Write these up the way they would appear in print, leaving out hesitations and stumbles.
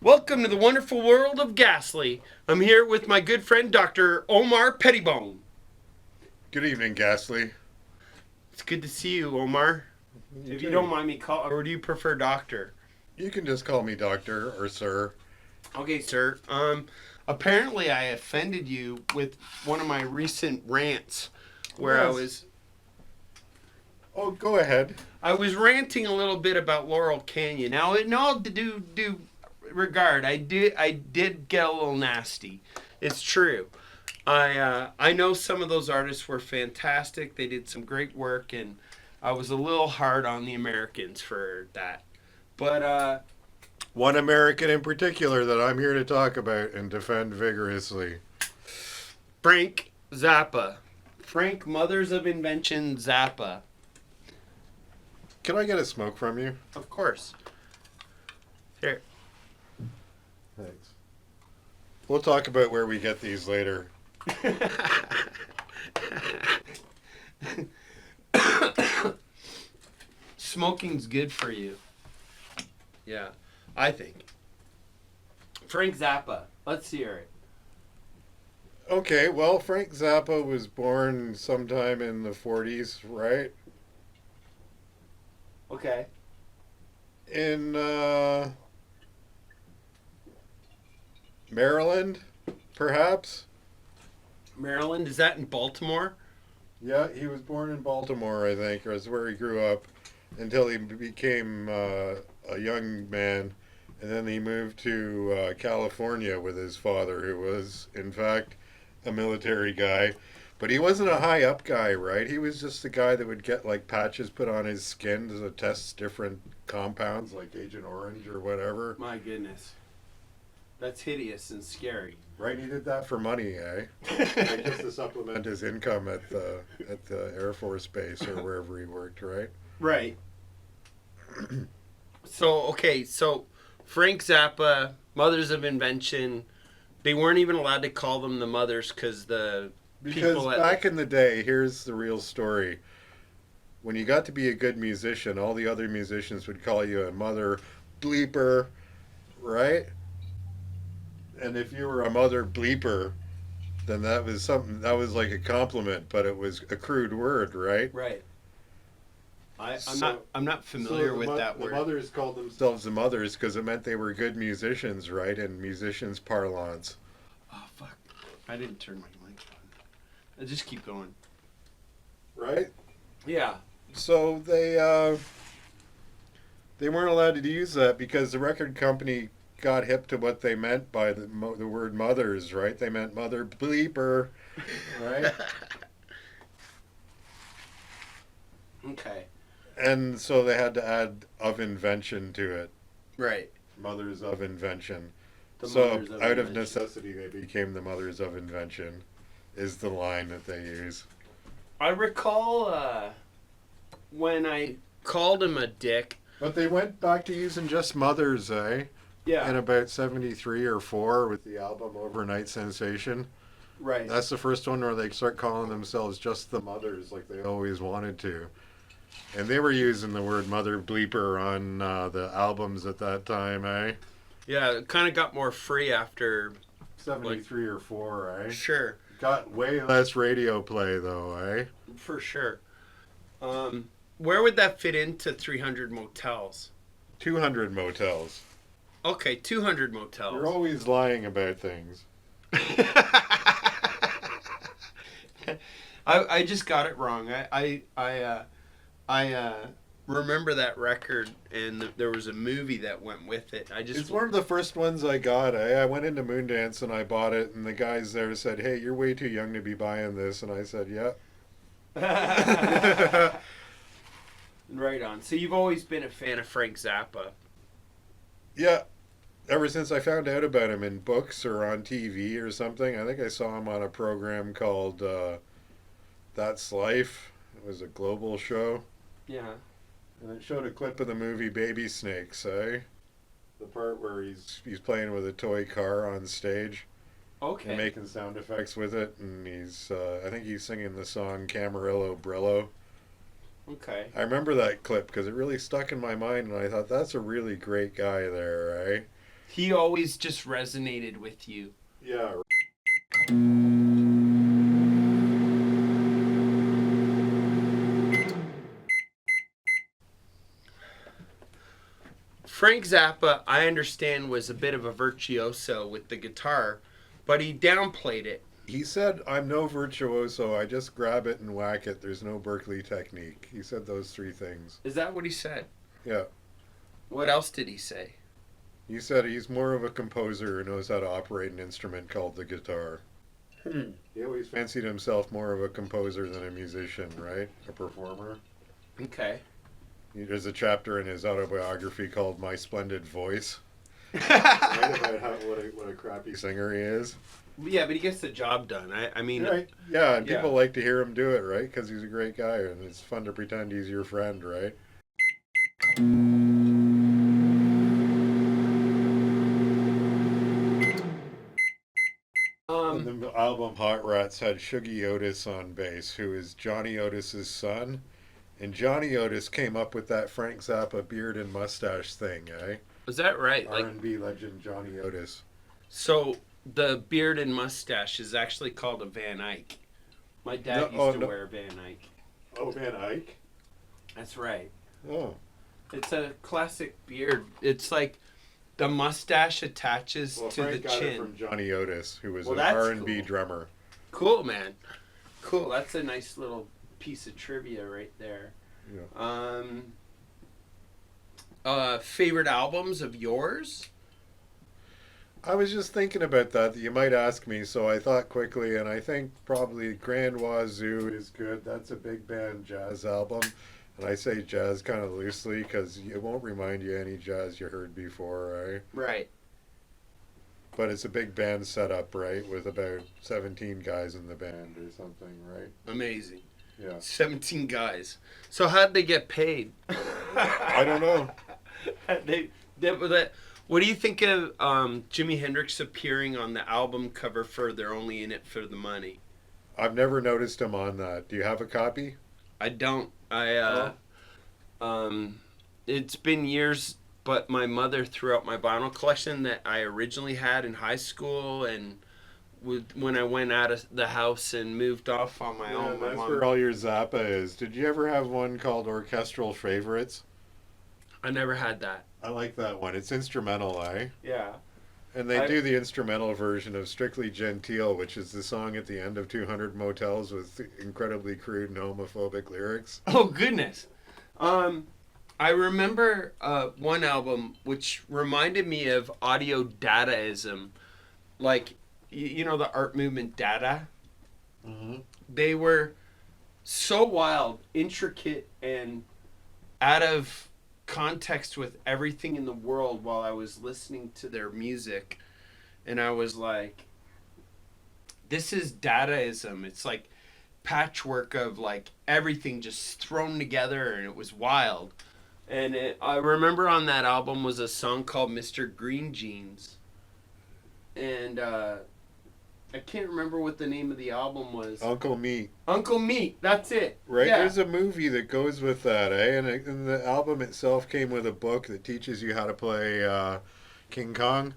Welcome to the wonderful world of Ghastly. I'm here with my good friend Dr. Omar Pettibone. Good evening, Ghastly. It's good to see you, Omar. If you don't mind me calling, or do you prefer doctor? You can just call me doctor or sir. Okay, sir. Apparently I offended you with one of my recent rants where Yes. Oh, go ahead. I was ranting a little bit about Laurel Canyon. Now, in all due regard, I did get a little nasty. It's true. I know some of those artists were fantastic. They did some great work, and I was a little hard on the Americans for that. But One American in particular that I'm here to talk about and defend vigorously. Frank Zappa, Frank Mothers of Invention Zappa. Can I get a smoke from you? Of course. Here. Thanks. We'll talk about where we get these later. Smoking's good for you. Yeah, I think. Frank Zappa. Let's hear it. Okay, well, Frank Zappa was born sometime in the 40s, right? Okay. In Maryland, perhaps? Maryland, is that in Baltimore? Yeah, he was born in Baltimore, I think, or that's where he grew up until he became a young man. And then he moved to California with his father, who was, in fact, a military guy. But he wasn't a high up guy, right? He was just a guy that would get like patches put on his skin to test different compounds like Agent Orange or whatever. My goodness. That's hideous and scary. Right, he did that for money, eh? Like just to supplement his income at the Air Force Base or wherever he worked, right? Right. So Frank Zappa, Mothers of Invention, they weren't even allowed to call them the mothers because Because back in the day, here's the real story. When you got to be a good musician, all the other musicians would call you a mother bleeper, right? And if you were a mother bleeper, then that was something that was like a compliment, but it was a crude word, right? Right. I'm not familiar with that word. The mothers called themselves the mothers because it meant they were good musicians, right? In musicians' parlance. Oh fuck! I didn't turn my mic on. I just keep going. Right? Yeah. So they weren't allowed to use that because the record company got hip to what they meant by the word mothers, right? They meant mother bleeper, right? Okay. And so they had to add of invention to it. Right. Mothers of invention. The So mothers of out of invention. necessity, they became the mothers of invention, is the line that they use. I recall when I called him a dick. But they went back to using just mothers, eh? Yeah. In about 73 or 4 with the album Overnight Sensation. Right. That's the first one where they start calling themselves just the mothers like they always wanted to. And they were using the word mother bleeper on the albums at that time, eh? Yeah, it kind of got more free after. 73 or 4, eh? Sure. Got way less radio play, though, eh? For sure. Where would that fit into 300 motels? 200 motels. Okay, 200 motels. You're always lying about things. I just got it wrong. I remember that record, and there was a movie that went with it. It's one of the first ones I got. I went into Moondance and I bought it, and the guys there said, "Hey, you're way too young to be buying this," and I said, "Yeah." Right on. So you've always been a fan of Frank Zappa. Yeah, ever since I found out about him in books or on TV or something. I think I saw him on a program called That's Life. It was a global show. Yeah. And it showed a clip of the movie Baby Snakes, eh? The part where he's playing with a toy car on stage Okay. and making sound effects with it, and he's I think he's singing the song Camarillo Brillo. Okay. I remember that clip because it really stuck in my mind, and I thought that's a really great guy there, eh? He always just resonated with you. Yeah. Frank Zappa, I understand, was a bit of a virtuoso with the guitar, but he downplayed it. He said, "I'm no virtuoso. I just grab it and whack it. There's no Berkeley technique." He said those three things. Is that what he said? Yeah. What else did he say? He said he's more of a composer who knows how to operate an instrument called the guitar. He always fancied himself more of a composer than a musician, right? A performer. Okay. There's a chapter in his autobiography called My Splendid Voice. Right, about what a crappy singer he is. Yeah, but he gets the job done. I mean... Right. Yeah, and Yeah. people like to hear him do it, right? Because he's a great guy, and it's fun to pretend he's your friend, right? And the album Hot Rats had Shuggy Otis on bass, who is Johnny Otis's son. And Johnny Otis came up with that Frank Zappa beard and mustache thing, eh? Was that right? Like, R&B legend Johnny Otis. so the beard and mustache is actually called a Van Eyck. My dad used to wear Van Eyck. Oh, Van Eyck? That's right. Oh. It's a classic beard. It's like the mustache attaches to Frank the got it chin. from Johnny Otis, who was Well, an that's R&B cool. drummer. Cool, man. Cool. That's a nice little piece of trivia right there. Yeah. Favorite albums of yours? I was just thinking about that you might ask me, so I thought quickly, and I think probably Grand Wazoo is good. That's a big band jazz album. And I say jazz kind of loosely because it won't remind you any jazz you heard before, right? Right. But it's a big band setup, right? With about 17 guys in the band or something, right? Amazing. Yeah. 17 guys. So how'd they get paid? I don't know. What do you think of Jimi Hendrix appearing on the album cover for They're Only in It for the Money? I've never noticed him on that. Do you have a copy? I don't. It's been years, but my mother threw out my vinyl collection that I originally had in high school, and when I went out of the house and moved off on my own, my That's mom... where all your Zappa is. Did you ever have one called Orchestral Favorites? I never had that. I like that one. It's instrumental, eh? Yeah. And they do the instrumental version of Strictly Genteel, which is the song at the end of 200 Motels with incredibly crude and homophobic lyrics. Oh, goodness. I remember one album which reminded me of audio Dadaism. Like, you know the art movement Dada? Mm-hmm. They were so wild, intricate, and out of context with everything in the world while I was listening to their music. And I was like, this is Dadaism. It's like patchwork of like everything just thrown together, and it was wild. And I remember on that album was a song called Mr. Green Jeans. And I can't remember what the name of the album was. Uncle Meat. Uncle Meat, that's it. Right? Yeah. There's a movie that goes with that, eh? And the album itself came with a book that teaches you how to play King Kong.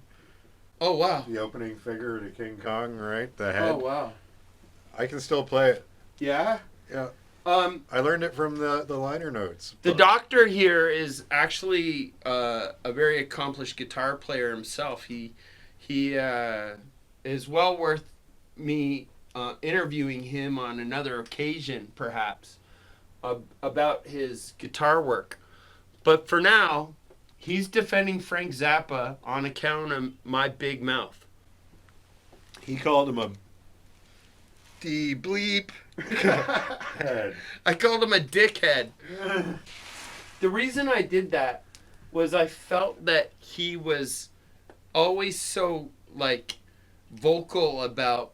Oh, wow. The opening figure to King Kong, right? The head. Oh, wow. I can still play it. Yeah? Yeah. I learned it from the liner notes. The doctor here is actually a very accomplished guitar player himself. He is well worth me interviewing him on another occasion, perhaps, about his guitar work. But for now, he's defending Frank Zappa on account of my big mouth. He called him a D bleep head. I called him a dickhead. The reason I did that was I felt that he was always so like vocal about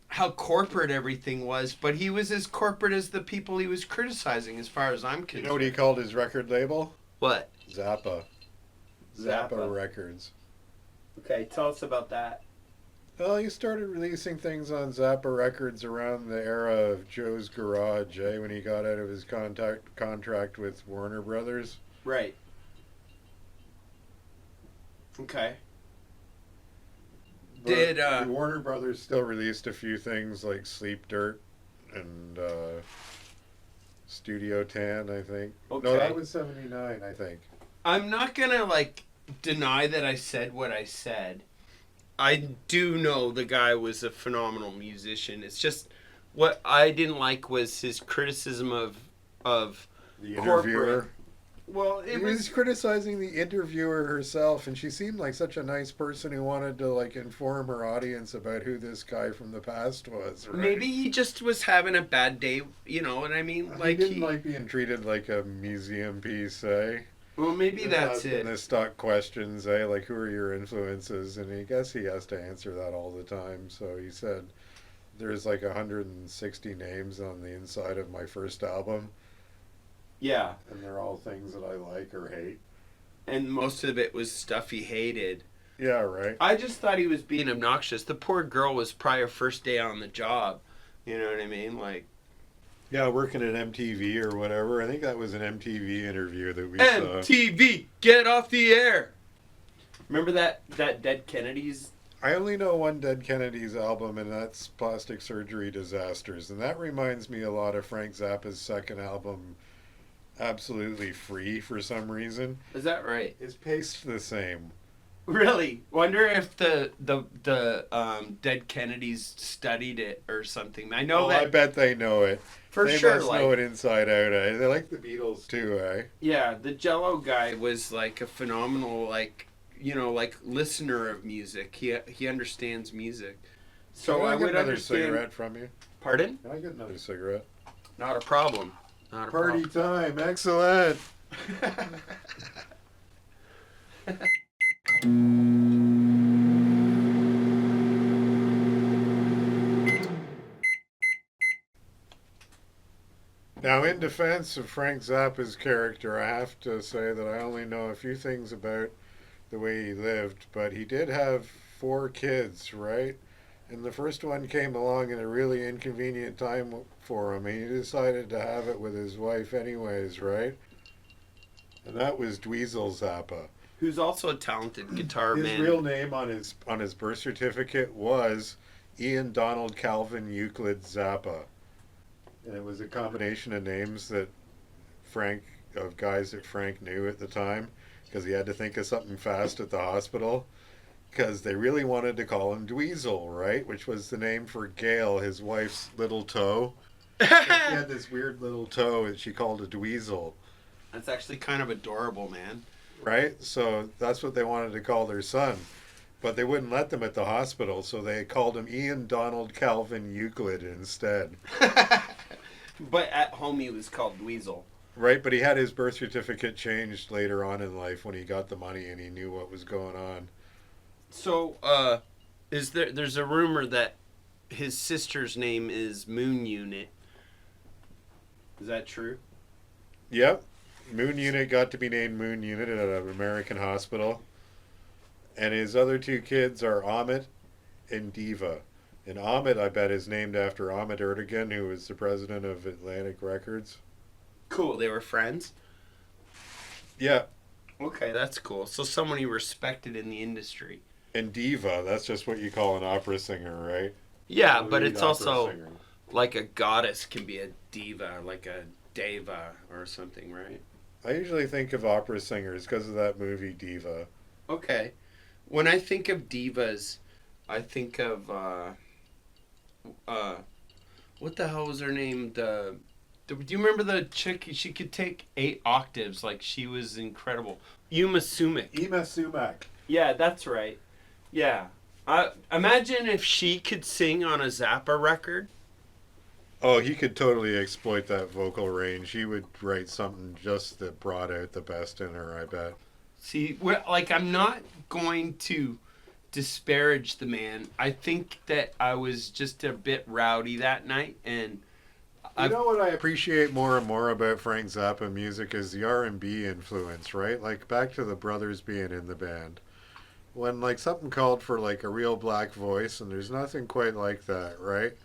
how corporate everything was, but he was as corporate as the people he was criticizing, as far as I'm You concerned. know what he called his record label? What? Zappa. Zappa Records. Okay, tell us about that. Well, he started releasing things on Zappa Records around the era of Joe's Garage, when he got out of his contract with Warner Brothers. Right. Okay. But Did Warner Brothers still released a few things like Sleep Dirt and Studio Tan, I think. Okay. No, that was 79, I think. I'm not gonna like deny that I said what I said. I do know the guy was a phenomenal musician. It's just what I didn't like was his criticism of The corporate. interviewer. Well, He was criticizing the interviewer herself, and she seemed like such a nice person who wanted to like inform her audience about who this guy from the past was. Right? maybe he just was having a bad day. You know what I mean? He didn't like being treated like a museum piece, eh? Well, maybe that's it. The stock questions, like who are your influences? And I guess he has to answer that all the time. So he said, there's like 160 names on the inside of my first album. Yeah. And they're all things that I like or hate. And most of it was stuff he hated. Yeah, right. I just thought he was being obnoxious. The poor girl was probably her first day on the job. You know what I mean? Like, yeah, working at MTV or whatever. I think that was an MTV interview that we saw. MTV, get off the air. Remember that Dead Kennedys? I only know one Dead Kennedys album, and that's Plastic Surgery Disasters. And that reminds me a lot of Frank Zappa's second album, Absolutely Free, for some reason. Is that right? It's paced the same. Really? Wonder if the Dead Kennedys studied it or something. I know that. I bet they know it. For they sure. Must know it inside out, eh? They like the Beatles too, eh? Yeah, the Jello guy was like a phenomenal, like, you know, like listener of music. He understands music. So Can I would get another understand. cigarette from you? Pardon? Can I get another cigarette? Not a problem. Not a Party problem. time. Excellent. Now, in defense of Frank Zappa's character, I have to say that I only know a few things about the way he lived, but he did have 4 kids, right? And the first one came along at a really inconvenient time for him, and he decided to have it with his wife anyways, right? And that was Dweezil Zappa. Who's also a talented guitar His man. real name on his birth certificate was Ian Donald Calvin Euclid Zappa. And it was a combination of names that guys that Frank knew at the time, because he had to think of something fast at the hospital, because they really wanted to call him Dweezil, right? Which was the name for Gail, his wife's little toe. She had this weird little toe that she called a Dweezil. That's actually kind of adorable, man. Right? So that's what they wanted to call their son. But they wouldn't let them at the hospital, so they called him Ian Donald Calvin Euclid instead. But at home he was called Dweezil. Right, but he had his birth certificate changed later on in life when he got the money and he knew what was going on. So, there's a rumor that his sister's name is Moon Unit. Is that true? Yep. Moon Unit got to be named Moon Unit at an American hospital. And his other 2 kids are Amit and Diva. And Amit, I bet, is named after Amit Ertegun, who was the president of Atlantic Records. Cool, they were friends? Yeah. Okay, that's cool. So someone you respected in the industry. And diva, that's just what you call an opera singer, right? Yeah, A but lead it's opera also singer. like a goddess can be a diva, like a deva or something, right? I usually think of opera singers because of that movie Diva. Okay. When I think of divas, I think of what the hell was her name? Do you remember the chick? She could take 8 octaves. Like, she was incredible. Uma Sumac. Ima Sumac. Yeah, that's right. Yeah. Imagine if she could sing on a Zappa record. Oh, he could totally exploit that vocal range. He would write something just that brought out the best in her, I bet. See, like I'm not going to disparage the man. I think that I was just a bit rowdy that night, and You I've know what I appreciate more and more about Frank Zappa music is the R&B influence, right? Like back to the brothers being in the band. When like something called for like a real black voice and there's nothing quite like that, right?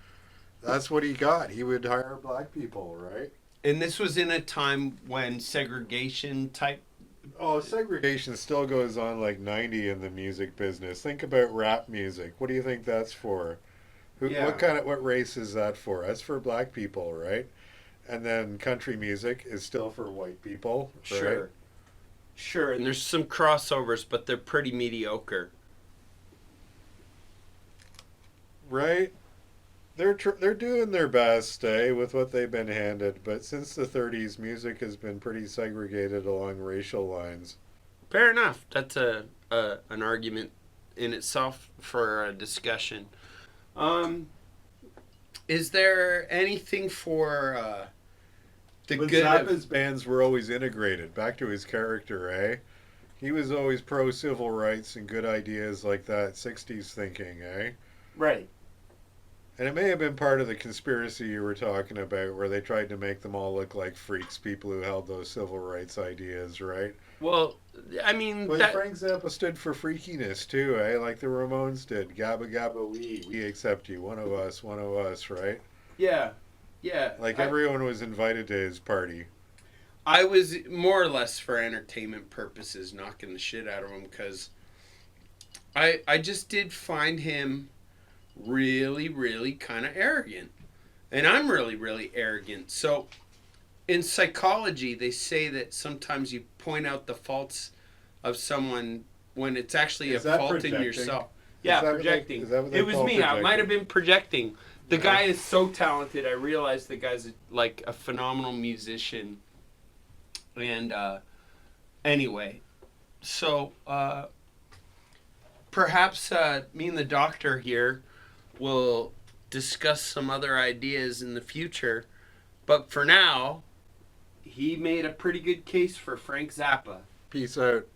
That's what he got. He would hire black people, right? and this was in a time when segregation type. Oh, segregation still goes on like 90 in the music business. Think about rap music. What do you think that's for? Yeah, What race is that for? That's for black people, right? And then country music is still for white people, right? sure, sure. And there's some crossovers, but they're pretty mediocre. Right? They're doing their best, with what they've been handed. But since the 30s, music has been pretty segregated along racial lines. Fair enough. That's a an argument in itself for a discussion. Um, is there anything for the But good Zappa's of bands were always integrated. Back to his character, eh? He was always pro civil rights and good ideas like that 60s thinking, eh? right? And it may have been part of the conspiracy you were talking about, where they tried to make them all look like freaks, people who held those civil rights ideas, right? Well, I mean But that. Frank Zappa stood for freakiness too, eh? Like the Ramones did. Gabba Gabba we accept you. One of us, right? Yeah, yeah. Like everyone was invited to his party. I was more or less for entertainment purposes knocking the shit out of him because I just did find him really kind of arrogant, and I'm really arrogant. So in psychology, they say that sometimes you point out the faults of someone when it's actually a Is that fault in projecting? yourself. Is Yeah, that what they- projecting. is that what they It was call me. I might have projecting? been projecting. The Yeah. guy is so talented. I realized the guy's like a phenomenal musician. And anyway, so perhaps me and the doctor here will discuss some other ideas in the future. But for now, he made a pretty good case for Frank Zappa. Peace out.